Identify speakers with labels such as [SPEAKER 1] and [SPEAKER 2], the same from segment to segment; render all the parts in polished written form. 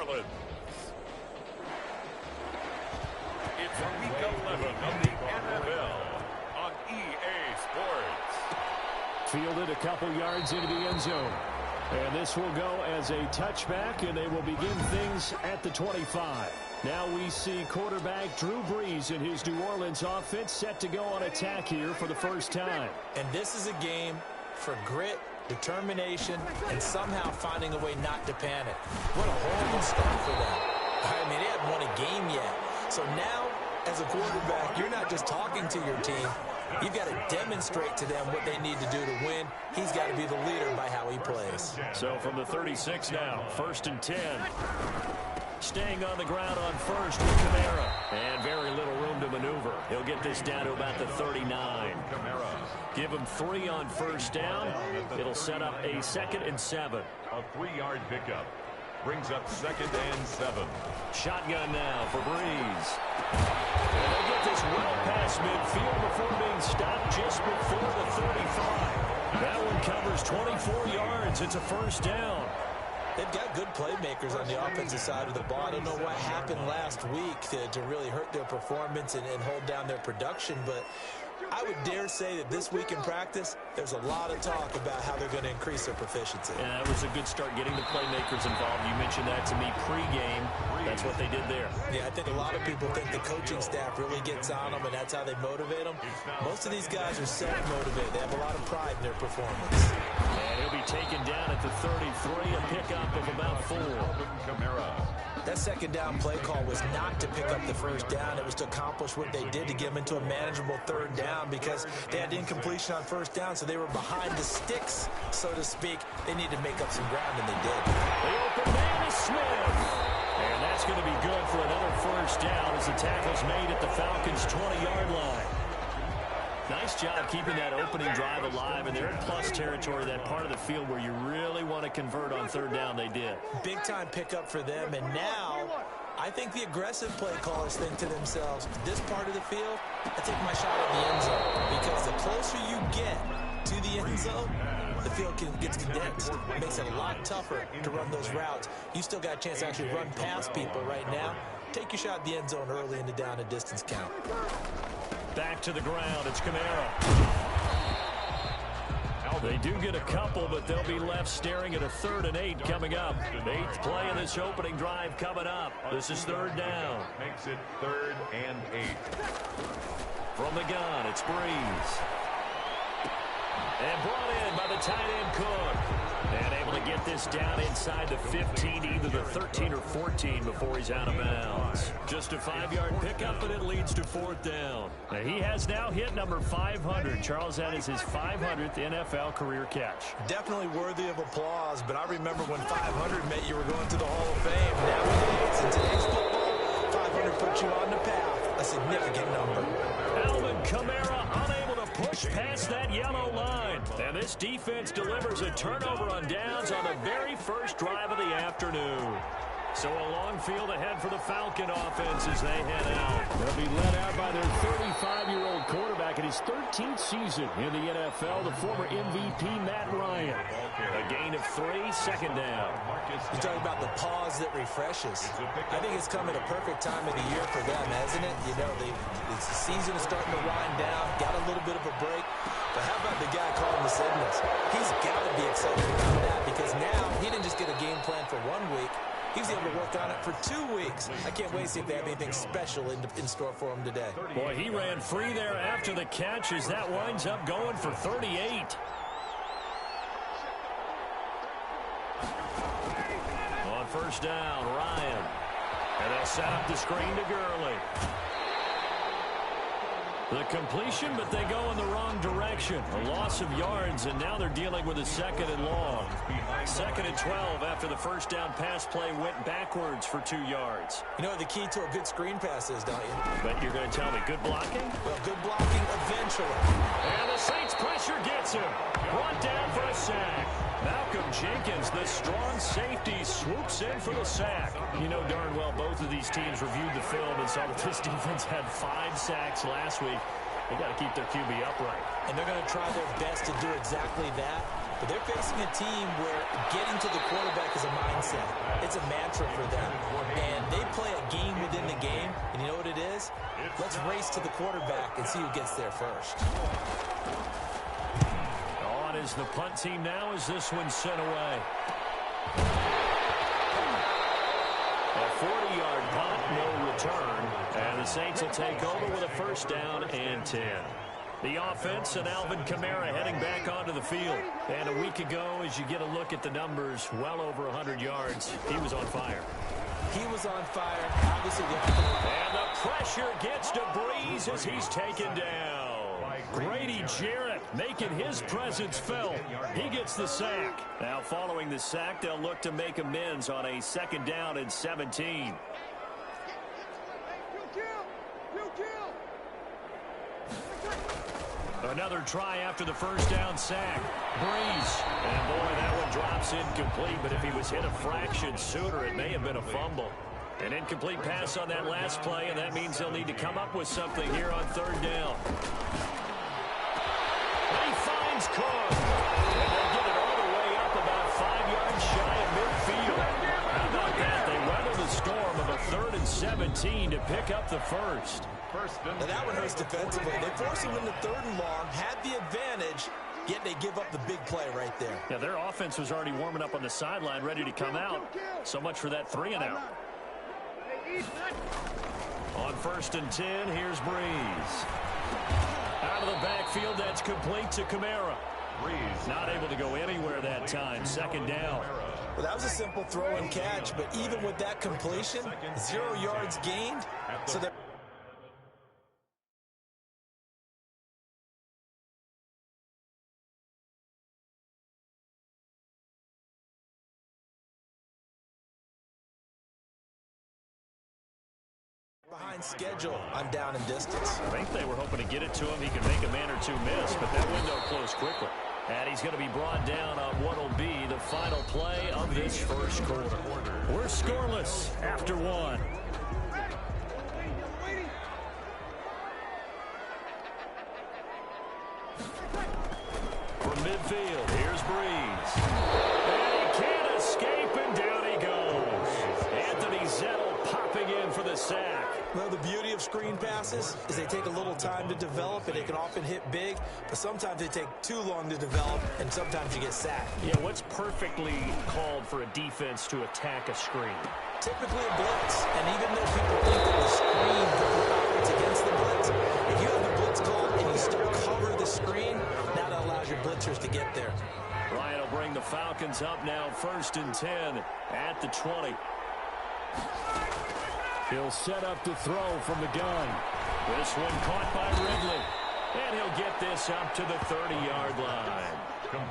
[SPEAKER 1] Orleans. It's Week 11 of the NFL on EA Sports.
[SPEAKER 2] Fielded a couple yards into the end zone. And this will go as a touchback, and they will begin things at the 25. Now we see quarterback Drew Brees in his New Orleans offense set to go on attack here for the first time.
[SPEAKER 3] And this is a game for grit, determination, and somehow finding a way not to panic. What a horrible start for them. I mean, they haven't won a game yet. So now, as a quarterback, you're not just talking to your team. You've got to demonstrate to them what they need to do to win. He's got to be the leader by how he plays.
[SPEAKER 2] So from the 36 now, 1st and 10. Staying on the ground on first with Kamara. And very little room to maneuver. He'll get this down to about the 39. Give him 3 on first down. It'll set up a 2nd and 7.
[SPEAKER 1] A 3-yard pickup. Brings up 2nd and 7.
[SPEAKER 2] Shotgun now for Brees. And they'll get this well past midfield before being stopped just before the 35. That one covers 24 yards. It's a first down.
[SPEAKER 3] They've got good playmakers on the offensive side of the ball. I don't know what happened last week to really hurt their performance and hold down their production, but I would dare say that this week in practice, there's a lot of talk about how they're going to increase their proficiency.
[SPEAKER 2] Yeah, that was a good start getting the playmakers involved. You mentioned that to me pregame. That's what they did there.
[SPEAKER 3] Yeah, I think a lot of people think the coaching staff really gets on them, and that's how they motivate them. Most of these guys are self-motivated. They have a lot of pride in their performance.
[SPEAKER 2] And he'll be taken down at the 33, a pickup of about 4.
[SPEAKER 3] That second down play call was not to pick up the first down. It was to accomplish what they did to get them into a manageable 3rd down because they had incompletion on first down, so they were behind the sticks, so to speak. They needed to make up some ground, and they did.
[SPEAKER 2] The open man is Smith. And that's going to be good for another first down as the tackle's made at the Falcons' 20-yard line. Nice job keeping that opening drive alive, and they're in plus territory, that part of the field where you really want to convert on 3rd down. They did.
[SPEAKER 3] Big-time pickup for them, and now I think the aggressive play callers think to themselves, this part of the field, I take my shot at the end zone, because the closer you get to the end zone, the field gets condensed. It makes it a lot tougher to run those routes. You still got a chance to actually run past people right now. Take your shot at the end zone early in the down and distance count.
[SPEAKER 2] Back to the ground. It's Kamara. They do get a couple, but they'll be left staring at a 3rd and 8 coming up. 8th play in this opening drive coming up. This is 3rd down.
[SPEAKER 1] Makes it 3rd and 8.
[SPEAKER 2] From the gun, it's Brees. And brought in by the tight end Cook. And able to get this down inside the 15, either the 13 or 14 before he's out of bounds. Just a 5-yard pickup, but it leads to 4th down. Now, he has now hit number 500. Charles, that is his 500th NFL career catch.
[SPEAKER 3] Definitely worthy of applause, but I remember when 500 meant you were going to the Hall of Fame. Nowadays, in today's football, 500 puts you on the path, a significant number.
[SPEAKER 2] Alvin Kamara unable to push past that yellow line. And this defense delivers a turnover on downs on the very first drive of the afternoon. So a long field ahead for the Falcon offense as they head out. They'll be led out by their 35-year-old quarterback in his 13th season in the NFL, the former MVP Matt Ryan. A gain of 3, 2nd down.
[SPEAKER 3] You talk about the pause that refreshes. I think it's come at a perfect time of the year for them, hasn't it? You know, the season is starting to wind down, got a little bit of a break. But how about the guy calling the signals? He's got to be excited about that because now he didn't just get a game plan for 1 week. He was able to work on it for 2 weeks. I can't wait to see if they have anything special in store for him today.
[SPEAKER 2] Boy, he ran free there after the catch as that winds up going for 38. On first down, Ryan. And they'll set up the screen to Gurley. The completion, but they go in the wrong direction. A loss of yards, and now they're dealing with a 2nd and long. 2nd and 12 after the first down pass play went backwards for 2 yards.
[SPEAKER 3] You know what the key to a good screen pass is, don't you?
[SPEAKER 2] But you're going to tell me good blocking?
[SPEAKER 3] Well, good blocking eventually.
[SPEAKER 2] And the Saints pressure gets him. Brought down for a sack. Malcolm Jenkins, the strong safety, swoops in for the sack. You know darn well both of these teams reviewed the film and saw that this defense had 5 sacks last week. They got to keep their QB upright.
[SPEAKER 3] And they're going to try their best to do exactly that. But they're facing a team where getting to the quarterback is a mindset. It's a mantra for them. And they play a game within the game. And you know what it is? Let's race to the quarterback and see who gets there first.
[SPEAKER 2] On is the punt team now as this one's sent away. A 40-yard punt, no return. And the Saints will take over with a first down and 10. The offense and Alvin Kamara heading back onto the field. And a week ago, as you get a look at the numbers, well over 100 yards, he was on fire.
[SPEAKER 3] He was on fire. Obviously,
[SPEAKER 2] and the pressure gets to Breeze as he's taken down. Grady Jarrett making his presence felt. He gets the sack. Now, following the sack, they'll look to make amends on a second down and 17. Another try after the first down sack. Breeze. And boy, that one drops incomplete, but if he was hit a fraction sooner, it may have been a fumble. An incomplete pass on that last play, and that means they'll need to come up with something here on third down. And he finds Cook. And they get it all the way up about 5 yards shy of midfield. How about that? They weather the storm of a 3rd and 17 to pick up the first.
[SPEAKER 3] Now that one hurts defensively. They force him into 3rd and long, had the advantage, yet they give up the big play right there.
[SPEAKER 2] Yeah, their offense was already warming up on the sideline, ready to come out. So much for that 3 and out. On 1st and 10, here's Breeze. Out of the backfield, that's complete to Kamara. Breeze not able to go anywhere that time. 2nd down.
[SPEAKER 3] Well, that was a simple throw and catch, but even with that completion, 0 yards gained. So they're behind schedule on down and distance.
[SPEAKER 2] I think they were hoping to get it to him. He could make a man or two miss, but that window closed quickly. And he's going to be brought down on what will be the final play of this first quarter. We're scoreless after 1. From midfield, here's Breeze. And he can't escape, and down he goes. Anthony Zettel popping in for the sack.
[SPEAKER 3] Well, the beauty of screen passes is they take a little time to develop, and they can often hit big, but sometimes they take too long to develop, and sometimes you get sacked.
[SPEAKER 2] Yeah, what's perfectly called for a defense to attack a screen?
[SPEAKER 3] Typically a blitz, and even though people think that the screen operates against the blitz, if you have the blitz called and you still cover the screen, now that allows your blitzers to get there.
[SPEAKER 2] Ryan will bring the Falcons up now, 1st and 10 at the 20. He'll set up to throw from the gun. This one caught by Ridley. And he'll get this up to the 30-yard line.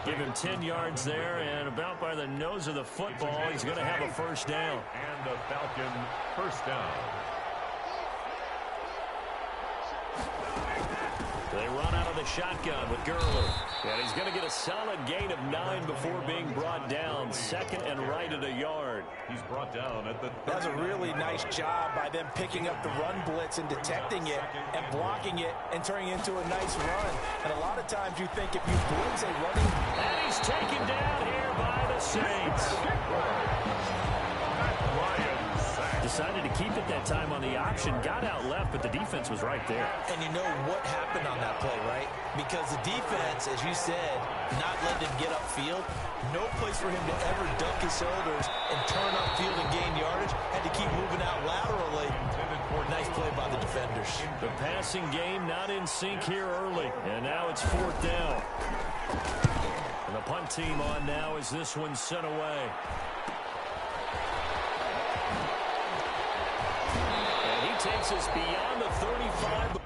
[SPEAKER 2] Give him 10 yards there, and about by the nose of the football, he's going to have a first down.
[SPEAKER 1] And the Falcon first down.
[SPEAKER 2] They run out of the shotgun with Gurley. And he's going to get a solid gain of 9 before being brought down. 2nd and right at a yard.
[SPEAKER 1] He's brought down at the 30.
[SPEAKER 3] That's a really nice job by them picking up the run blitz and detecting it and blocking it and turning it into a nice run. And a lot of times you think if you blitz a running...
[SPEAKER 2] And he's taken down here by the Saints. Decided to keep it that time on the option. Got out left, but the defense was right there.
[SPEAKER 3] And you know what happened on that play, right? Because the defense, as you said, not letting him get upfield. No place for him to ever duck his shoulders and turn upfield and gain yardage. Had to keep moving out laterally. Nice play by the defenders.
[SPEAKER 2] The passing game not in sync here early. And now it's 4th down. And the punt team on now as this one's sent away. Takes us beyond the 35.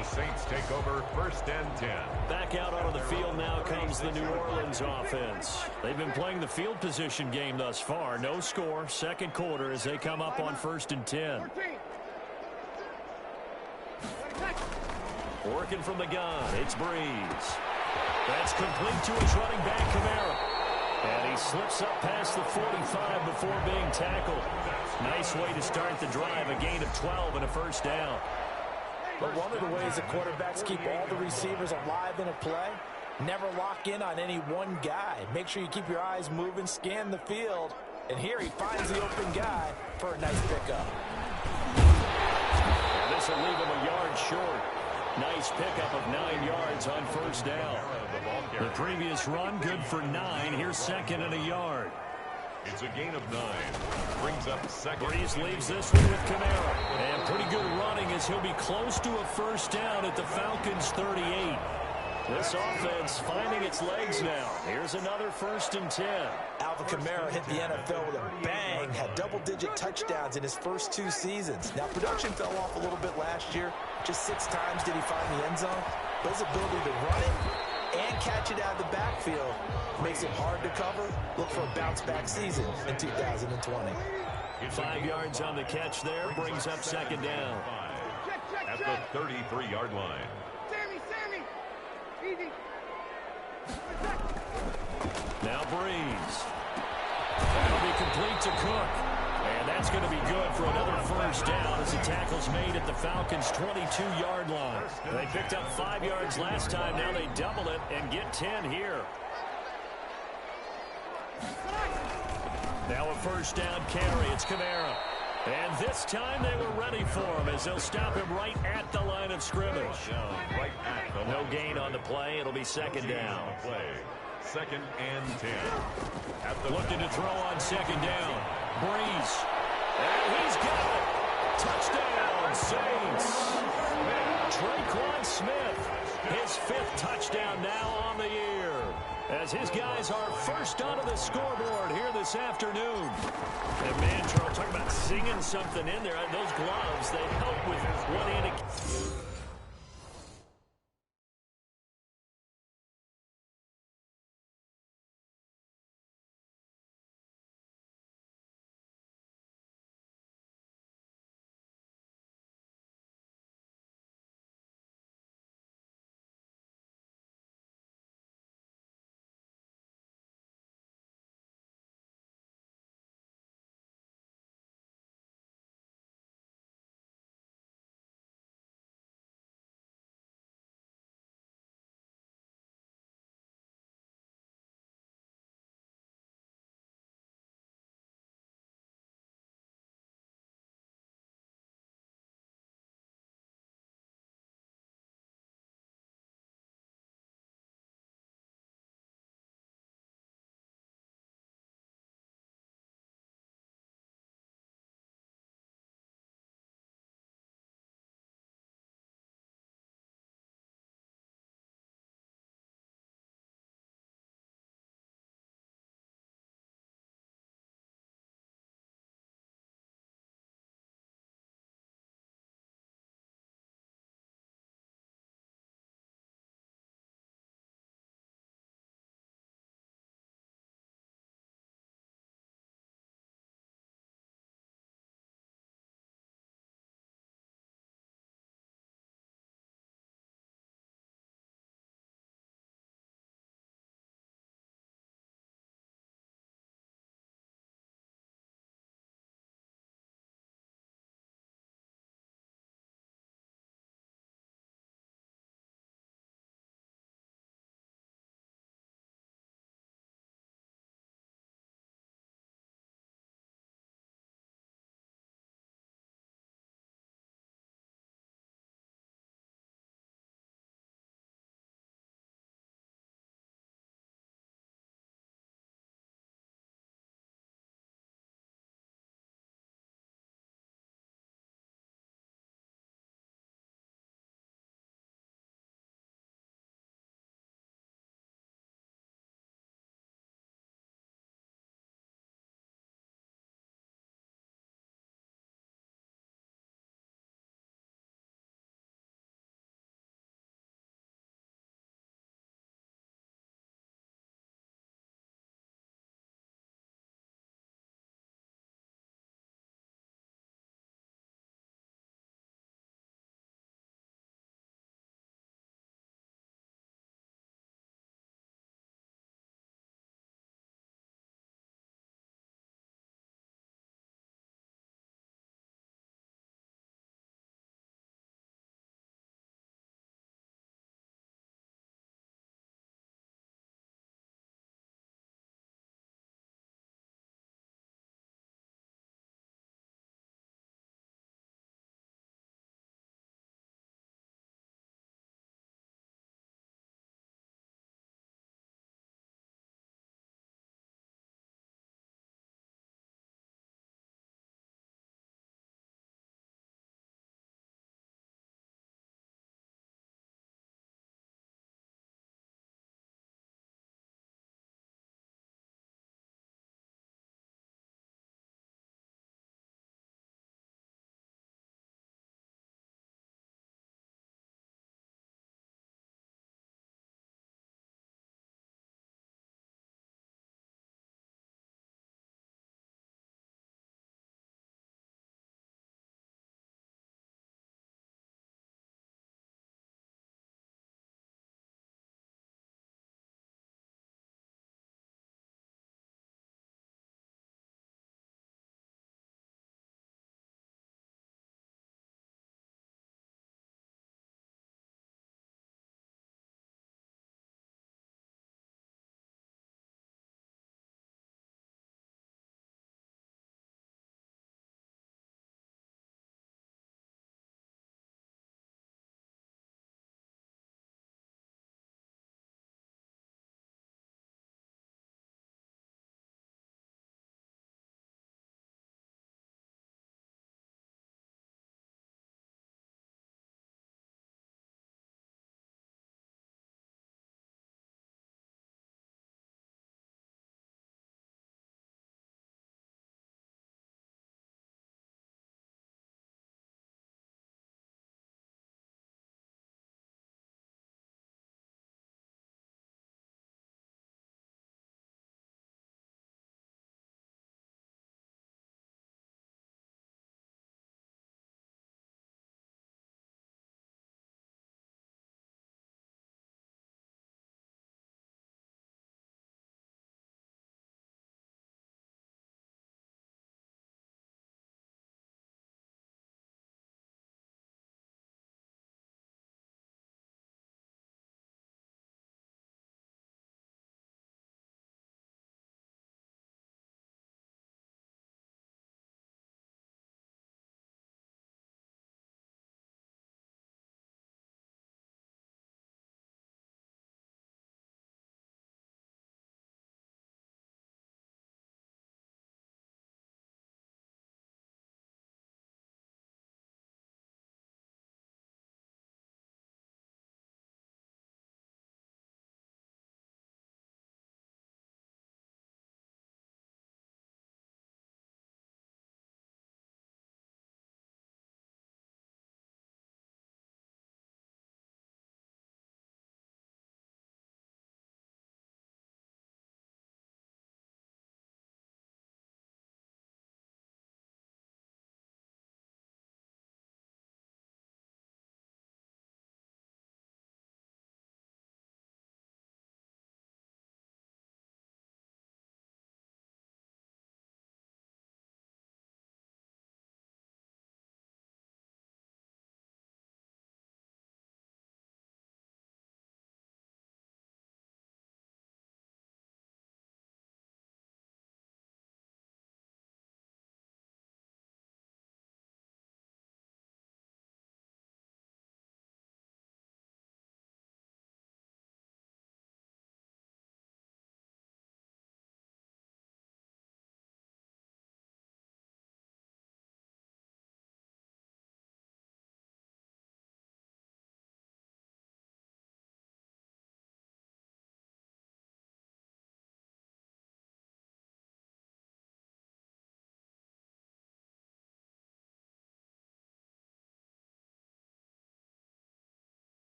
[SPEAKER 1] The Saints take over 1st and 10.
[SPEAKER 2] Back out onto the field now comes the New Orleans offense. They've been playing the field position game thus far. No score, second quarter as they come up on 1st and 10. Working from the gun, it's Breeze. That's complete to his running back, Kamara. And he slips up past the 45 before being tackled. Nice way to start the drive, a gain of 12 and a first down.
[SPEAKER 3] But one of the ways that quarterbacks keep all the receivers alive in a play, never lock in on any one guy. Make sure you keep your eyes moving, scan the field. And here he finds the open guy for a nice pickup.
[SPEAKER 2] And this will leave him a yard short. Nice pickup of 9 yards on first down. The previous run, good for 9. Here's second and a yard.
[SPEAKER 1] It's a gain of 9. Brings up second.
[SPEAKER 2] Breeze leaves this one with Kamara. And pretty good running as he'll be close to a first down at the Falcons' 38. This offense finding its legs now. Here's another 1st and 10.
[SPEAKER 3] Alvin Kamara hit the NFL with a bang, had double-digit touchdowns in his first 2 seasons. Now, production fell off a little bit last year. Just 6 times did he find the end zone. But his ability to run it and catch it out of the backfield makes it hard to cover. Look for a bounce-back season in 2020.
[SPEAKER 2] 5 yards on the catch there, brings up second down.
[SPEAKER 1] At the 33-yard line.
[SPEAKER 4] Sammy! Easy.
[SPEAKER 2] Now Breeze. That'll be complete to Cook. And that's going to be good for another first down as the tackle's made at the Falcons' 22-yard line. They picked up 5 yards last time. Now they double it and get 10 here. Now a first down carry. It's Kamara. And this time they were ready for him as they'll stop him right at the line of scrimmage. No gain on the play. It'll be second down.
[SPEAKER 1] Second and 10.
[SPEAKER 2] Looking to throw on second down. Breeze. And he's got it. Touchdown, Saints. Traquan Smith, his 5th touchdown now on the year, as his guys are first onto the scoreboard here this afternoon. And man, Charles, talking about singing something in there. Those gloves, they help with one-handed.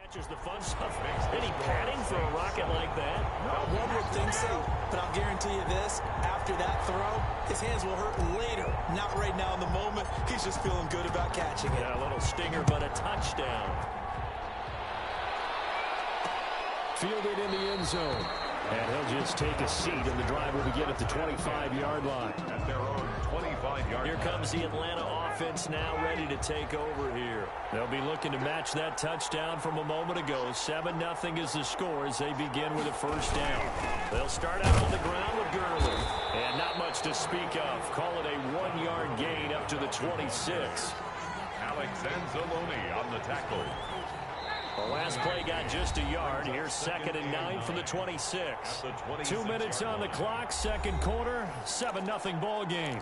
[SPEAKER 2] Catches the fun stuff. Any padding for a rocket like that?
[SPEAKER 3] One would think so, but I'll guarantee you this. After that throw, his hands will hurt later. Not right now in the moment. He's just feeling good about catching it.
[SPEAKER 2] Yeah, a little stinger, but a touchdown. Fielded in the end zone. And he'll just take a seat, and the drive will begin at the 25-yard line.
[SPEAKER 1] At their own 25-yard
[SPEAKER 2] Here comes the Atlanta offense now ready to take over here. They'll be looking to match that touchdown from a moment ago. 7-0 is the score as they begin with a first down. They'll start out on the ground with Gurley. And not much to speak of. Call it a 1-yard gain up to the 26.
[SPEAKER 1] Alex Anzalone on the tackle.
[SPEAKER 2] The last play got just a yard. Here's 2nd and 9 from the 26. 2 minutes on the clock, second quarter, 7-0 ball game.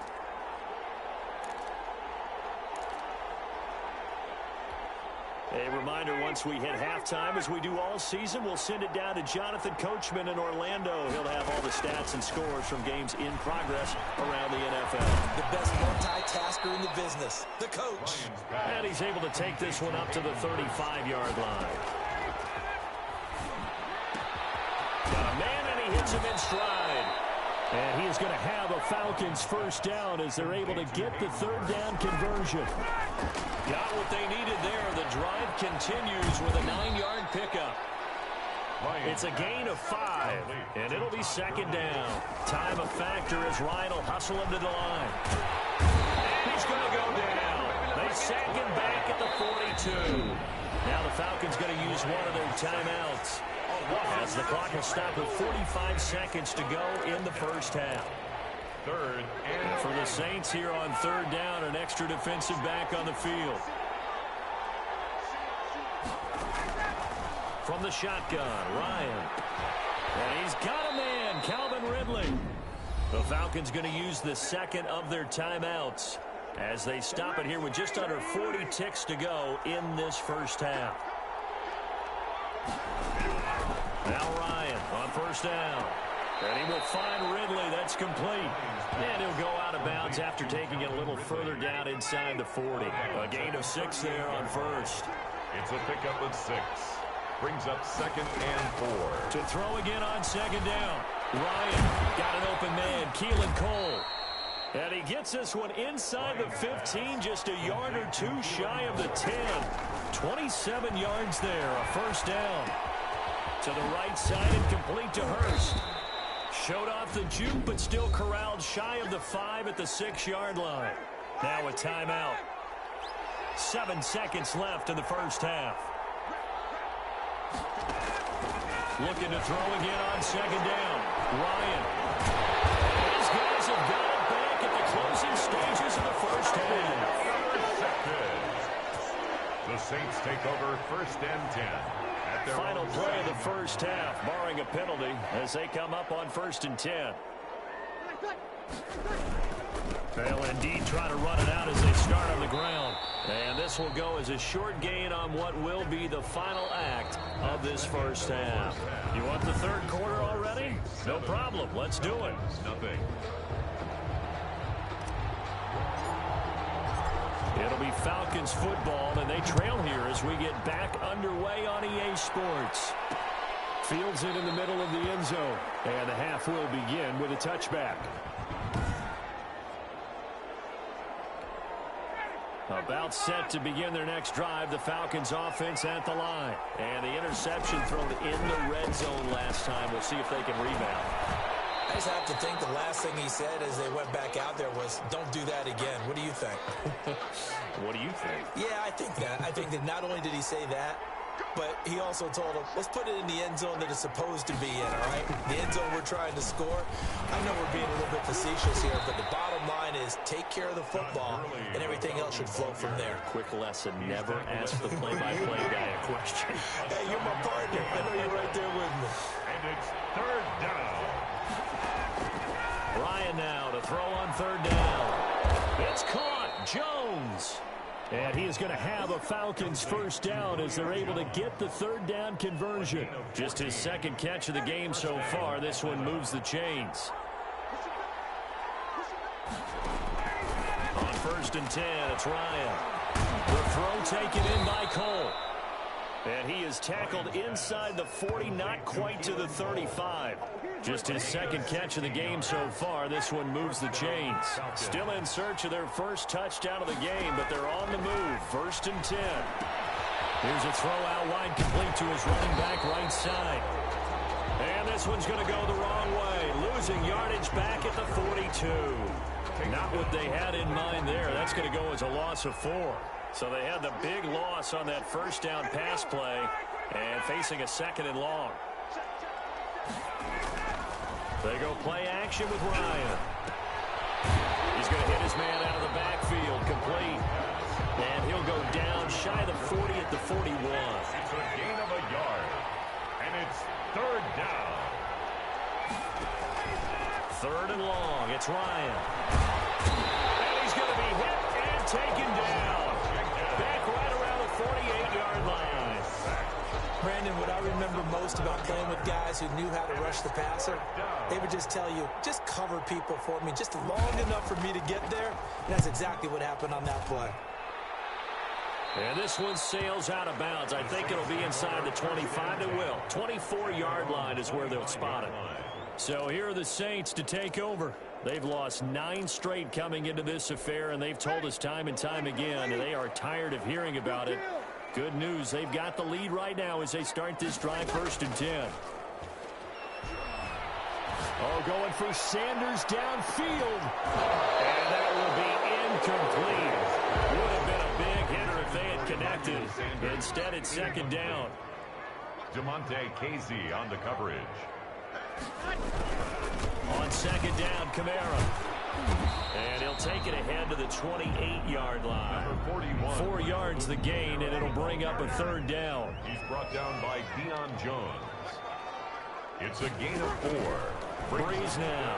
[SPEAKER 2] A reminder, once we hit halftime, as we do all season, we'll send it down to Jonathan Coachman in Orlando. He'll have all the stats and scores from games in progress around the NFL.
[SPEAKER 3] The best multitasker in the business, the coach.
[SPEAKER 2] And he's able to take this one up to the 35-yard line. Got a man, and he hits him in stride. And he is going to have a Falcons first down as they're able to get the third down conversion. Got what they needed there. The drive continues with a 9-yard pickup. It's a gain of 5, and it'll be second down. Time a factor as Ryan will hustle him to the line. And he's going to go down. They sack him back at the 42. Now the Falcons going to use one of their timeouts, as the clock will stop with 45 seconds to go in the first half.
[SPEAKER 1] Third and
[SPEAKER 2] for the Saints here on third down, an extra defensive back on the field. From the shotgun, Ryan. And he's got a man, Calvin Ridley. The Falcons going to use the second of their timeouts as they stop it here with just under 40 ticks to go in this first half. Now Ryan on first down. And he will find Ridley. That's complete. And he'll go out of bounds after taking it a little further down inside the 40. A gain of 6 there on first.
[SPEAKER 1] It's a pickup of 6. Brings up 2nd and 4.
[SPEAKER 2] To throw again on second down. Ryan got an open man, Keelan Cole. And he gets this one inside the 15, just a yard or two shy of the 10. 27 yards there, a first down. To the right side and complete to Hurst. Showed off the juke, but still corralled shy of the 5 at the 6-yard line. Now a timeout. 7 seconds left in the first half. Looking to throw again on second down. Ryan. These guys have got it back at the closing stages of the first half.
[SPEAKER 1] The Saints take over 1st and 10.
[SPEAKER 2] Final play of the first half, barring a penalty, as they come up on 1st and 10. They'll indeed try to run it out as they start on the ground. And this will go as a short gain on what will be the final act of this first half. You want the third quarter already? No problem. Let's do it.
[SPEAKER 1] Nothing.
[SPEAKER 2] It'll be Falcons football, and they trail here as we get back underway on EA Sports. Fields it in the middle of the end zone, and the half will begin with a touchback. About set to begin their next drive, the Falcons offense at the line. And the interception thrown in the red zone last time. We'll see if they can rebound.
[SPEAKER 3] I just have to think the last thing he said as they went back out there was, don't do that again. What do you think?
[SPEAKER 2] What do you think?
[SPEAKER 3] Yeah, I think that. I think that not only did he say that, but he also told him, let's put it in the end zone that it's supposed to be in, all right? The end zone we're trying to score. I know we're being a little bit facetious here, but the bottom line is take care of the football, and everything else should flow from there.
[SPEAKER 2] Quick lesson, never ask the play-by-play guy a question.
[SPEAKER 3] Hey, you're my partner. I know you're right there with me.
[SPEAKER 1] And it's 3rd down.
[SPEAKER 2] Ryan now to throw on 3rd down. It's caught. Jones. And he is going to have a Falcons first down as they're able to get the third down conversion. Just his 2nd catch of the game so far. This one moves the chains. On 1st and 10, it's Ryan. The throw taken in by Cole. And he is tackled inside the 40, not quite to the 35. Just his second catch of the game so far. This one moves the chains. Still in search of their first touchdown of the game, but they're on the move. 1st and 10. Here's a throw out wide, complete to his running back right side. And this one's going to go the wrong way. Losing yardage back at the 42. Not what they had in mind there. That's going to go as a loss of 4. So they had the big loss on that first down pass play and facing a 2nd and long. They go play action with Ryan. He's going to hit his man out of the backfield, complete. And he'll go down shy of the 40 at the 41.
[SPEAKER 1] It's a gain of a yard. And it's 3rd down.
[SPEAKER 2] 3rd and long. It's Ryan. And he's going to be hit and taken down. Back right around the 48-yard line.
[SPEAKER 3] Brandon, what I remember most about playing with guys who knew how to rush the passer, they would just tell you, just cover people for me, just long enough for me to get there. And that's exactly what happened on that play.
[SPEAKER 2] And this one sails out of bounds. I think it'll be inside the 25. It will. 24-yard line is where they'll spot it. So here are the Saints to take over. They've lost 9 straight coming into this affair, and they've told us time and time again, and they are tired of hearing about it. Good news, they've got the lead right now as they start this drive. 1st and 10. Oh, going for Sanders downfield. And that will be incomplete. Would have been a big hitter if they had connected. Instead, it's 2nd down.
[SPEAKER 1] Jamonte Casey on the coverage.
[SPEAKER 2] On 2nd down, Kamara. And he'll take it ahead to the 28-yard line.
[SPEAKER 1] Number 41.
[SPEAKER 2] 4 yards the gain, and it'll bring up a 3rd down.
[SPEAKER 1] He's brought down by Deion Jones. It's a gain of 4.
[SPEAKER 2] Breeze now.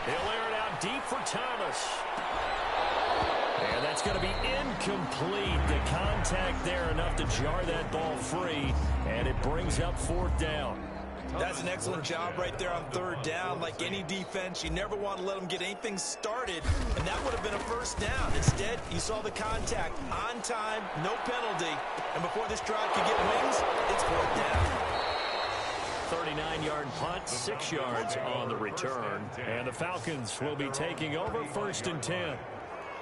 [SPEAKER 2] He'll air it out deep for Thomas. And that's going to be incomplete. The contact there enough to jar that ball free, and it brings up 4th down.
[SPEAKER 3] That's an excellent job right there on 3rd down. Like any defense, you never want to let them get anything started, and that would have been a 1st down. Instead, you saw the contact on time, no penalty, and before this drive could get wings, it's 4th down.
[SPEAKER 2] 39-yard punt, 6 yards on the return, and the Falcons will be taking over. 1st and 10.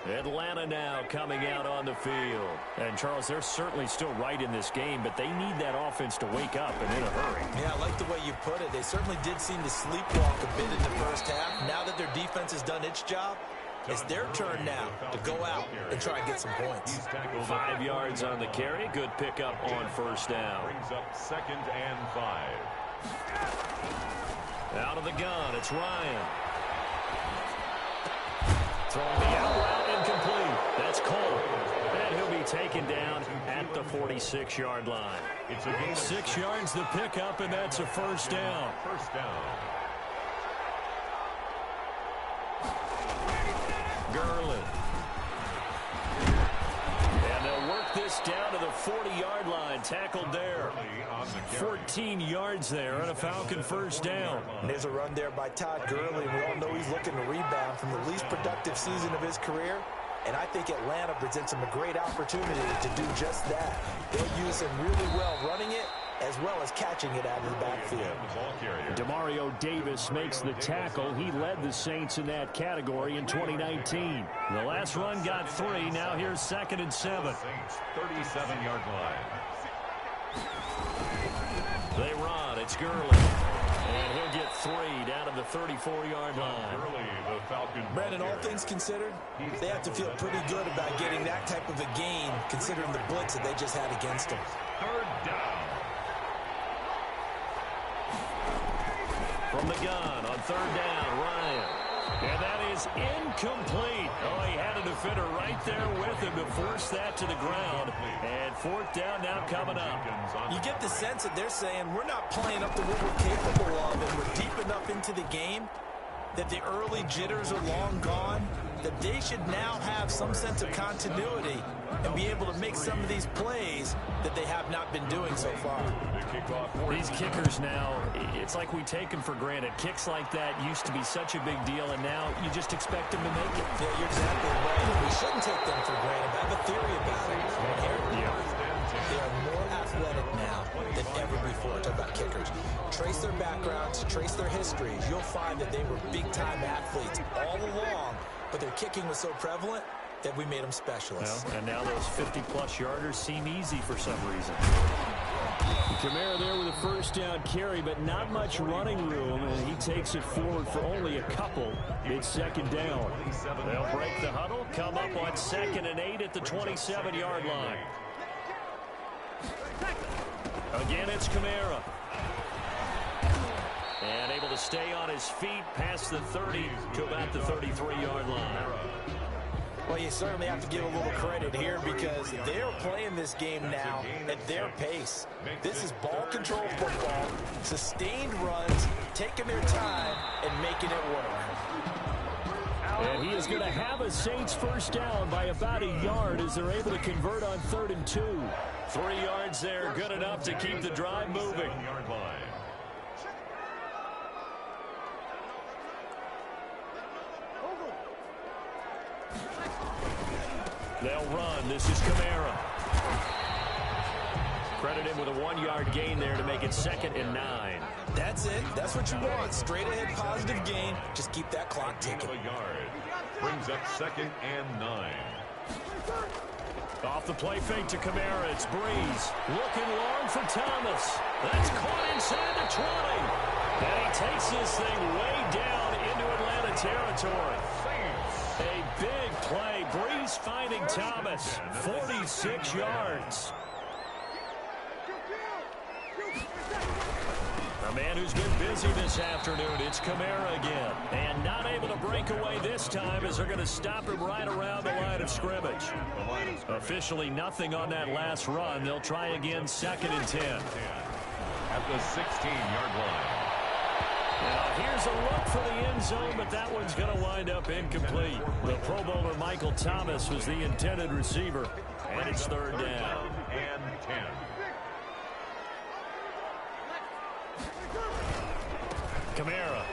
[SPEAKER 2] Atlanta now coming out on the field. And, Charles, they're certainly still right in this game, but they need that offense to wake up and in a hurry.
[SPEAKER 3] Yeah, I like the way you put it. They certainly did seem to sleepwalk a bit in the first half. Now that their defense has done its job, it's their turn now to go out and try and get some points.
[SPEAKER 2] 5 yards on the carry. Good pickup on 1st down.
[SPEAKER 1] Brings up 2nd and 5.
[SPEAKER 2] Out of the gun, it's Ryan. Throwing the out route, incomplete. That's Cole. And he'll be taken down at the 46-yard line.
[SPEAKER 1] It's a gain of
[SPEAKER 2] 6 yards the pickup, and that's a 1st down.
[SPEAKER 1] 1st down.
[SPEAKER 2] Gurley. And they'll work this down to the 40-yard line. Tackled there. 14 yards there on a Falcon 1st down.
[SPEAKER 3] And there's a run there by Todd Gurley. We all know he's looking to rebound from the least productive season of his career. And I think Atlanta presents him a great opportunity to do just that. They'll use him really well running it as well as catching it out of the backfield.
[SPEAKER 2] Demario Davis makes the tackle. He led the Saints in that category in 2019. The last run got 3. Now here's 2nd and 7.
[SPEAKER 1] 37-yard line.
[SPEAKER 2] They run. It's Gurley. And he'll get 3 down to the 34-yard line.
[SPEAKER 1] Gurley, the Falcon.
[SPEAKER 3] Brandon, all things considered, they have to feel pretty good about getting that type of a gain considering the blitz that they just had against them.
[SPEAKER 1] 3rd down.
[SPEAKER 2] From the gun on 3rd down, Ryan. And that is incomplete. Oh, he had a defender right there with him to force that to the ground. And 4th down now coming up.
[SPEAKER 3] You get the sense that they're saying we're not playing up to what we're capable of, and we're deep enough into the game that the early jitters are long gone, that they should now have some sense of continuity and be able to make some of these plays that they have not been doing so far.
[SPEAKER 2] These kickers now, it's like we take them for granted. Kicks like that used to be such a big deal, and now you just expect them to make it.
[SPEAKER 3] Yeah, you're exactly right. We shouldn't take them for granted. I have a theory about it. They are more athletic trace their backgrounds, trace their histories, you'll find that they were big-time athletes all along, but their kicking was so prevalent that we made them specialists.
[SPEAKER 2] Well, and now those 50-plus yarders seem easy for some reason. Kamara there with a first down carry, but not much running room, and he takes it forward for only a couple. It's second down. They'll break the huddle, come up on 2nd and 8 at the 27-yard line. Again, it's Kamara. And able to stay on his feet past the 30 to about the 33-yard line.
[SPEAKER 3] Well, you certainly have to give a little credit here because they're playing this game now at their pace. This is ball control football, sustained runs, taking their time and making it work.
[SPEAKER 2] And he is going to have a Saints first down by about a yard as they're able to convert on 3rd and 2. 3 yards there, good enough to keep the drive moving. They'll run. This is Kamara. Credit him with a 1-yard gain there to make it 2nd and 9.
[SPEAKER 3] That's it. That's what you want. Straight ahead positive gain. Just keep that clock ticking.
[SPEAKER 1] Brings up 2nd and 9.
[SPEAKER 2] Off the play fake to Kamara. It's Breeze. Looking long for Thomas. That's caught inside the 20. And he takes this thing way down into Atlanta territory. A big play. Breeze finding Thomas. 46 yards. A man who's been busy this afternoon. It's Kamara again. And not able to break away this time as they're going to stop him right around the line of scrimmage. Officially nothing on that last run. They'll try again 2nd and 10.
[SPEAKER 1] At the 16-yard line.
[SPEAKER 2] Now here's a look for the end zone, but that one's going to wind up incomplete. The Pro Bowler Michael Thomas was the intended receiver, and it's 3rd down.
[SPEAKER 1] And 10.
[SPEAKER 2] Kamara.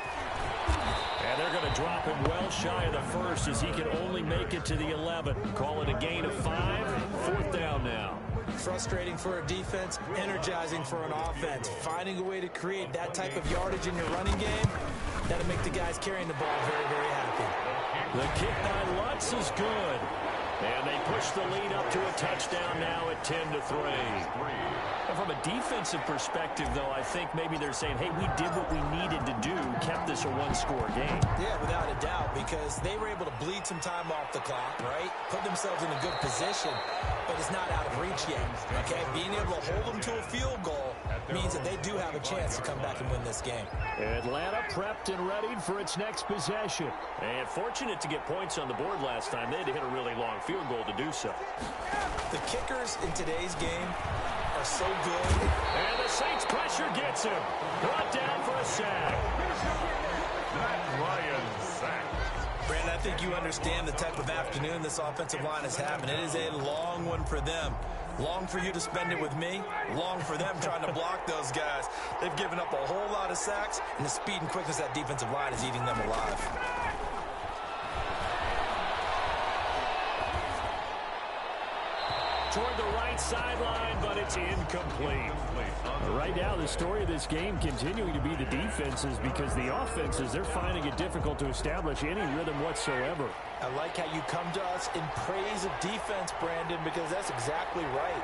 [SPEAKER 2] And they're going to drop him well shy of the 1st as he can only make it to the 11. Call it a gain of 5. 4th down now.
[SPEAKER 3] Frustrating for a defense, energizing for an offense. Finding a way to create that type of yardage in your running game, that'll make the guys carrying the ball very, very happy.
[SPEAKER 2] The kick by Lutz is good. And they push the lead up to a touchdown now at 10-3. And from a defensive perspective, though, I think maybe they're saying, hey, we did what we needed to do, kept this a 1-score game.
[SPEAKER 3] Yeah, without a doubt, because they were able to bleed some time off the clock, right? Put themselves in a good position, but it's not out of reach yet, okay? Being able to hold them to a field goal means that they do have a chance to come back and win this game.
[SPEAKER 2] Atlanta prepped and readied for its next possession. And fortunate to get points on the board last time. They had to hit a really long field goal to do so.
[SPEAKER 3] The kickers in today's game are so good.
[SPEAKER 2] And the Saints pressure gets him. Brought down for a sack.
[SPEAKER 1] That Ryan sack.
[SPEAKER 3] Brandon, I think you understand the type of afternoon this offensive line is having. It is a long one for them. Long for you to spend it with me. Long for them trying to block those guys. They've given up a whole lot of sacks, and the speed and quickness of that defensive line is eating them alive.
[SPEAKER 2] Toward the right sideline, but it's incomplete. Right now, the story of this game continuing to be the defenses because the offenses, they're finding it difficult to establish any rhythm whatsoever.
[SPEAKER 3] I like how you come to us in praise of defense, Brandon, because that's exactly right.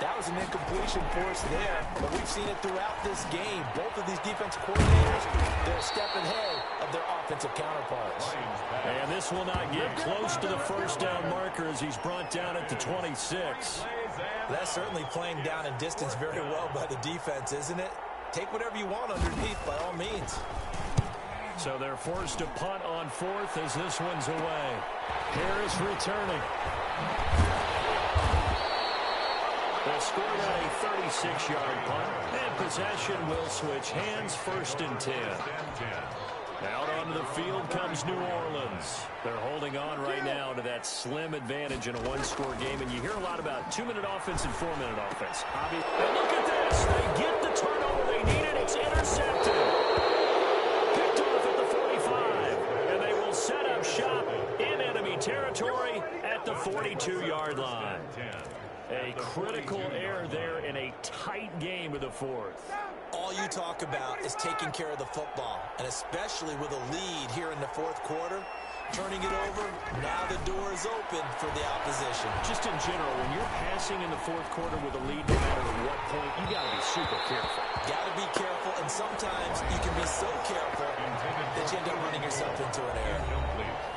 [SPEAKER 3] That was an incompletion for us there, but we've seen it throughout this game. Both of these defensive coordinators, they're a step ahead of their offensive counterparts.
[SPEAKER 2] And this will not get close to the first down marker as he's brought down at the 26.
[SPEAKER 3] That's certainly playing down in distance very well by the defense, isn't it? Take whatever you want underneath by all means.
[SPEAKER 2] So they're forced to punt on 4th as this one's away. Harris returning. They'll score that a 36-yard punt. And possession will switch hands, 1st and 10. Out onto the field comes New Orleans. They're holding on right now to that slim advantage in a 1-score game. And you hear a lot about 2-minute offense and 4-minute offense. And look at this. They get the turnover they needed. It's intercepted. Picked off at the 45. And they will set up shop in enemy territory at the 42-yard line. A critical error there in a tight game of the 4th.
[SPEAKER 3] All all you talk about is taking care of the football, and especially with a lead here in the fourth quarter. Turning it over, now the door is open for the opposition.
[SPEAKER 2] Just in general, when you're passing in the fourth quarter with a lead, no matter at what point, you got to be super careful.
[SPEAKER 3] Got to be careful, and sometimes you can be so careful that you end up running yourself into an error.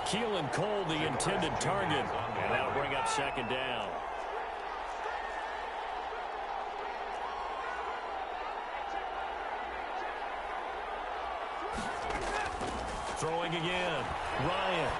[SPEAKER 2] Keelan Cole, the intended target, and that'll bring up second down. Throwing again, Ryan.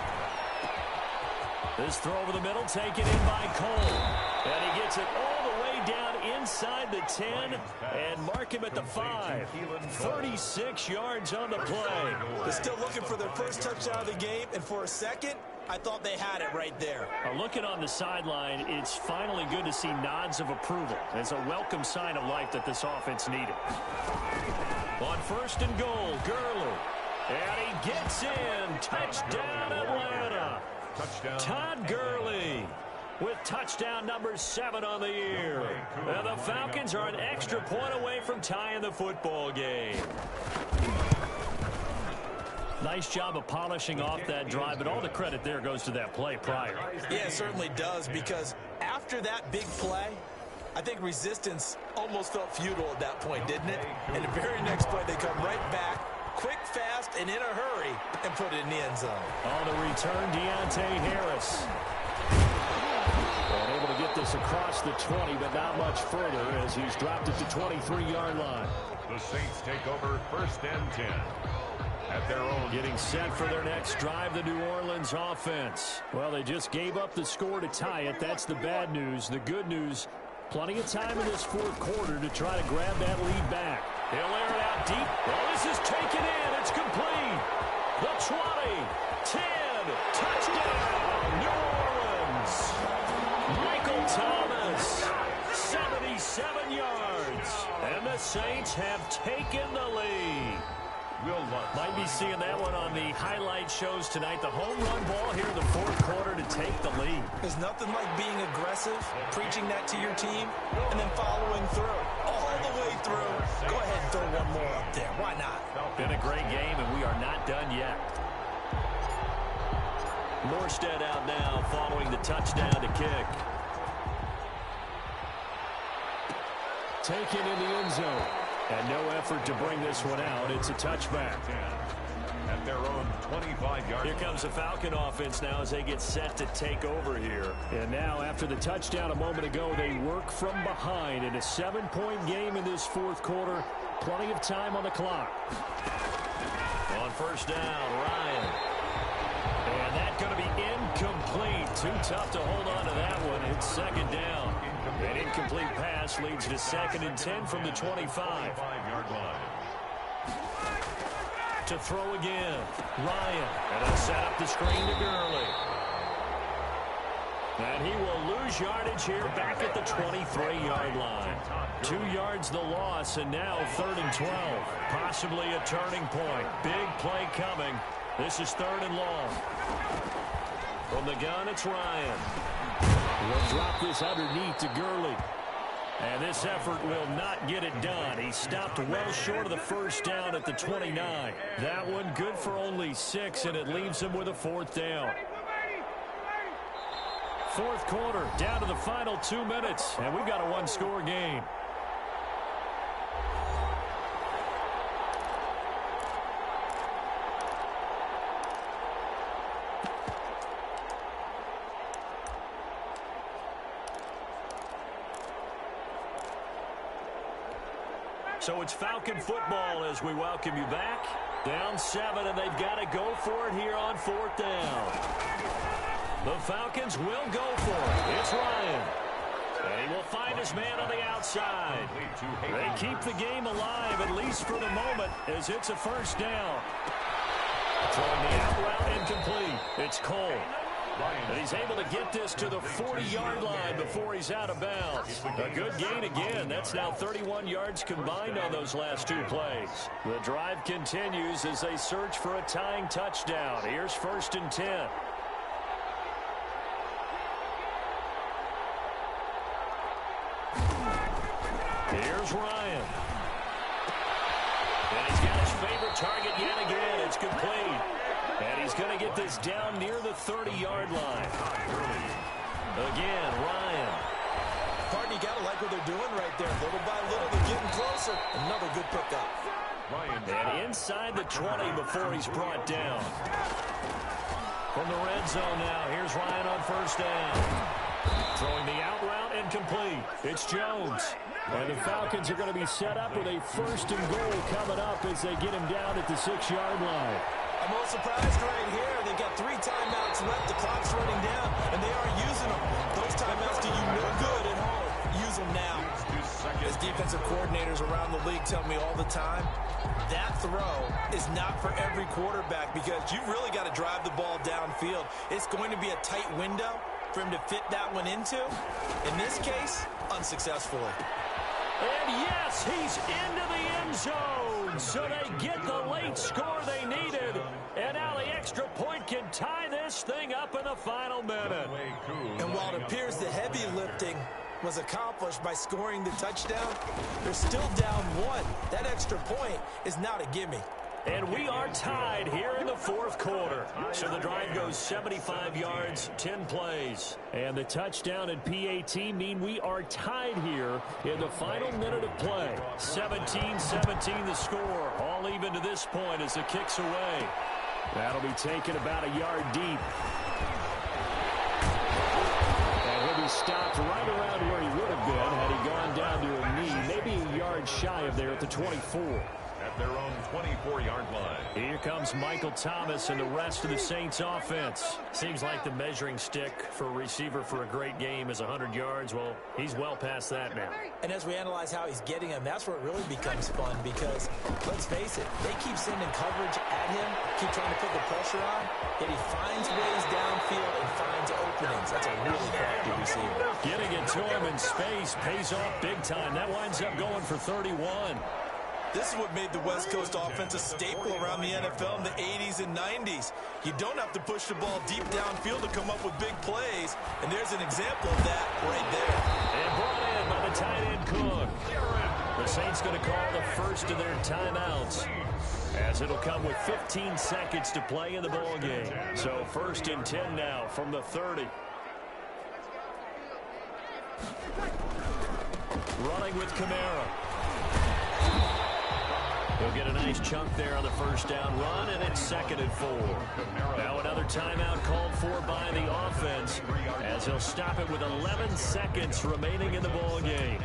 [SPEAKER 2] This throw over the middle, taken in by Cole. And he gets it all the way down inside the 10 and mark him at the 5. 36 yards on the play.
[SPEAKER 3] They're still looking for their first touchdown of the game, and for a second, I thought they had it right there.
[SPEAKER 2] Looking on the sideline, it's finally good to see nods of approval. It's a welcome sign of life that this offense needed. On first and goal, Gurley. And he gets in. Touchdown, Atlanta.
[SPEAKER 1] Touchdown.
[SPEAKER 2] Todd Gurley with touchdown number 7 on the year. And the Falcons are an extra point away from tying the football game. Nice job of polishing off that drive, but all the credit there goes to that play prior.
[SPEAKER 3] Yeah, it certainly does, because after that big play, I think resistance almost felt futile at that point, didn't it? And the very next play, they come right back, quick, fast, and in a hurry, and put it in the end zone.
[SPEAKER 2] On the return, Deontay Harris. And able to get this across the 20, but not much further as he's dropped it to 23-yard line.
[SPEAKER 1] The Saints take over first and 10. At their own.
[SPEAKER 2] Getting set for their next drive, the New Orleans offense. Well, they just gave up the score to tie it. That's the bad news. The good news, plenty of time in this fourth quarter to try to grab that lead back. He'll air it out deep. Well, this is taken in. It's complete. The 20, 10, touchdown, New Orleans. Michael Thomas, 77 yards. And the Saints have taken the lead. Might be seeing that one on the highlight shows tonight. The home run ball here in the fourth quarter to take the lead.
[SPEAKER 3] There's nothing like being aggressive, preaching that to your team, and then following through. All the way through. Go ahead and throw one more up there. Why not?
[SPEAKER 2] Been a great game, and we are not done yet. Morstead out now following the touchdown to kick. Taken in the end zone. And no effort to bring this one out. It's a touchback.
[SPEAKER 1] At their own 25-yard.
[SPEAKER 2] Here comes the Falcon offense now as they get set to take over here. And now after the touchdown a moment ago, they work from behind in a 7-point game in this fourth quarter. Plenty of time on the clock. On first down, Ryan. And that's going to be incomplete. Too tough to hold on to that one. It's second down. An incomplete pass leads to second and 10 from the 25-yard line. To throw again, Ryan. And they'll set up the screen to Gurley. And he will lose yardage here back at the 23-yard line. 2 yards the loss, and now third and 12. Possibly a turning point. Big play coming. This is third and long. From the gun, it's Ryan. We'll drop this underneath to Gurley. And this effort will not get it done. He stopped well short of the first down at the 29. That one good for only 6, and it leaves him with a fourth down. Fourth quarter, down to the final 2 minutes, and we've got a one-score game. So it's Falcon football as we welcome you back. Down 7, and they've got to go for it here on fourth down. The Falcons will go for it. It's Ryan. And he will find his man on the outside. They keep the game alive, at least for the moment, as it's a first down. Throwing the out route incomplete. It's Cole. And he's able to get this to the 40-yard line before he's out of bounds. A good gain again. That's now 31 yards combined on those last 2 plays. The drive continues as they search for a tying touchdown. Here's first and 10. Here's Ryan. complete. And he's going to get this down near the 30-yard line. Again, Ryan.
[SPEAKER 3] Partner, you got to like what they're doing right there. Little by little, they're getting closer. Another good pickup.
[SPEAKER 2] And inside the 20 before he's brought down. From the red zone now, here's Ryan on first down. Throwing the out route and complete. It's Jones. And the Falcons are going to be set up with a first and goal coming up as they get him down at the 6-yard line.
[SPEAKER 3] I'm a little surprised right here. They've got 3 timeouts left. The clock's running down, and they are using them. Those timeouts do you no good at home. Use them now. As defensive coordinators around the league tell me all the time, that throw is not for every quarterback because you've really got to drive the ball downfield. It's going to be a tight window for him to fit that one into. In this case, unsuccessfully.
[SPEAKER 2] And yes, he's into the end zone. So they get the late score they needed. And now the extra point can tie this thing up in the final minute.
[SPEAKER 3] And while it appears the heavy lifting was accomplished by scoring the touchdown, they're still down 1. That extra point is not a gimme.
[SPEAKER 2] And we are tied here in the fourth quarter. So the drive goes 75 yards, 10 plays. And the touchdown and PAT mean we are tied here in the final minute of play. 17-17 the score. All even to this point as the kick's away. That'll be taken about a yard deep. And he'll be stopped right around where he would have been had he gone down to a knee. Maybe a yard shy of there at the 24.
[SPEAKER 1] At their own 24-yard line.
[SPEAKER 2] Here comes Michael Thomas and the rest of the Saints offense. Seems like the measuring stick for a receiver for a great game is 100 yards. Well, he's well past that now.
[SPEAKER 3] And as we analyze how he's getting them, that's where it really becomes fun because, let's face it, they keep sending coverage at him, keep trying to put the pressure on, yet he finds ways downfield and finds openings. That's a really crafty receiver.
[SPEAKER 2] Getting it to him in space pays off big time. That winds up going for 31.
[SPEAKER 3] This is what made the West Coast offense a staple around the NFL in the 80s and 90s. You don't have to push the ball deep downfield to come up with big plays, and there's an example of that right there.
[SPEAKER 2] And brought in by the tight end Cook. The Saints going to call the first of their timeouts, as it'll come with 15 seconds to play in the ball game. So first and 10 now from the 30. Running with Kamara. He'll get a nice chunk there on the first down run, and it's 2nd and 4. Now another timeout called for by the offense, as he'll stop it with 11 seconds remaining in the ball game.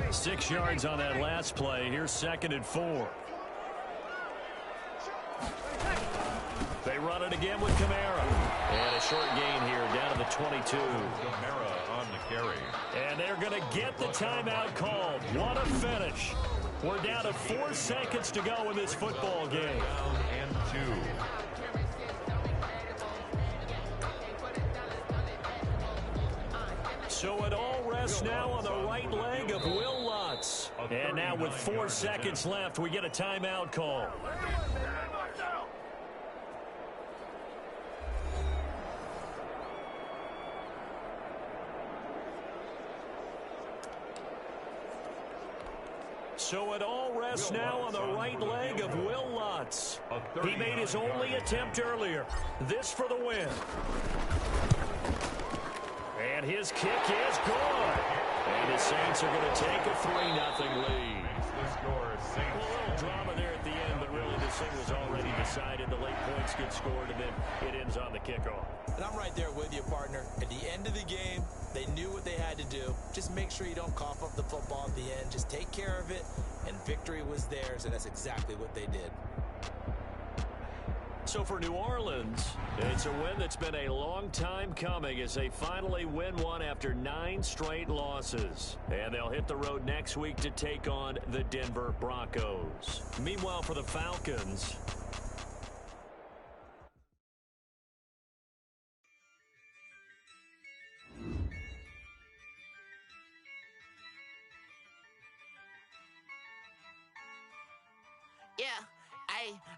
[SPEAKER 2] 6 yards on that last play. Here's 2nd and 4. They run it again with Kamara. And a short gain here down to the 22.
[SPEAKER 1] Kamara on the carry.
[SPEAKER 2] And they're going to get the timeout called. What a finish. We're down to 4 seconds to go in this football game.
[SPEAKER 1] Down and 2.
[SPEAKER 2] So it all rests now on the right leg of Will Lutz. And now with 4 seconds left, we get a timeout call. So it all rests now on the right leg of Will Lutz. He made his only attempt earlier. This for the win. And his kick is good. And the Saints are going to take a 3-0 lead. A little drama there at the end, but really this thing was already decided. The late points get scored, and then it ends on the kickoff.
[SPEAKER 3] And I'm right there with you, partner. At the end of the game, they knew what they had to do. Just make sure you don't cough up the football at the end. Just take care of it, and victory was theirs, and that's exactly what they did.
[SPEAKER 2] So for New Orleans, it's a win that's been a long time coming as they finally win one after 9 straight losses. And they'll hit the road next week to take on the Denver Broncos. Meanwhile, for the Falcons,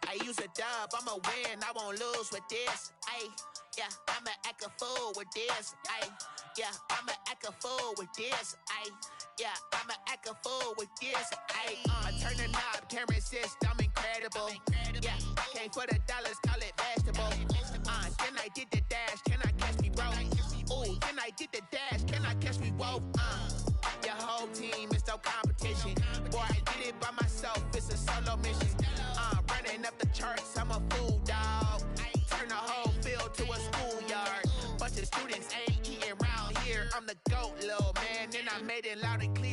[SPEAKER 5] I use a dub, I'ma win, I won't lose with this. Ay, Yeah, I'ma act a fool with this, ayy. Yeah, I'ma act a fool with this, ayy. Yeah, I'ma act a fool with this, ayy. Turn the knob, camera assist, I'm incredible. Yeah, came for the dollars, call it vegetable. Then I did the dash, can I catch me, bro? Ooh, then I did the dash, can I catch me, whoa? Your whole team is no competition. Boy, I did it by myself, it's a solo mission. Running up the charts, I'm a fool, dog. Turn the whole field to a schoolyard. Bunch of students ain't eating around here. I'm the GOAT, little man, and I made it loud and clear.